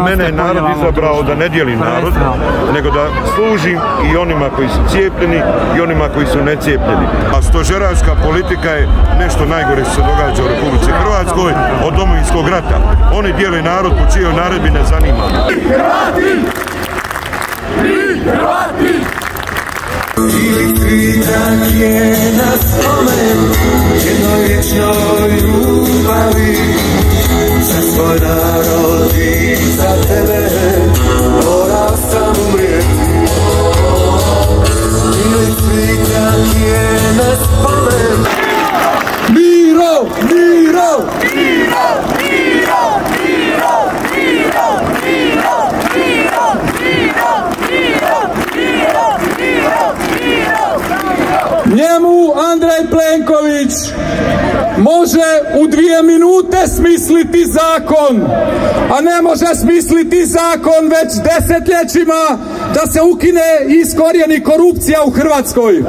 Mene je narod izabrao da ne dijelim narod, nego da služim i onima koji su cijepljeni i onima koji su necijepljeni. A stožerarska politika je nešto najgore što se događa u Republici Hrvatskoj od Domovinskog rata. Oni dijele narod po čijoj naredbi ne zanima. Hrvati! Hrvati! Ili kvitak je na spomen jednoj vječnoj ljubavi za svoj narod i za tebe morao sam umrijeti. Ili kvitak je na spomen Miro! Miro! Miro! Miro! Miro! Miro! Miro! Miro! Miro! Miro! Miro! Njemu Andrej Plenković može u 2 minute smisliti zakon, a ne može smisliti zakon već desetljećima da se ukine i iskorijeni korupcija u Hrvatskoj.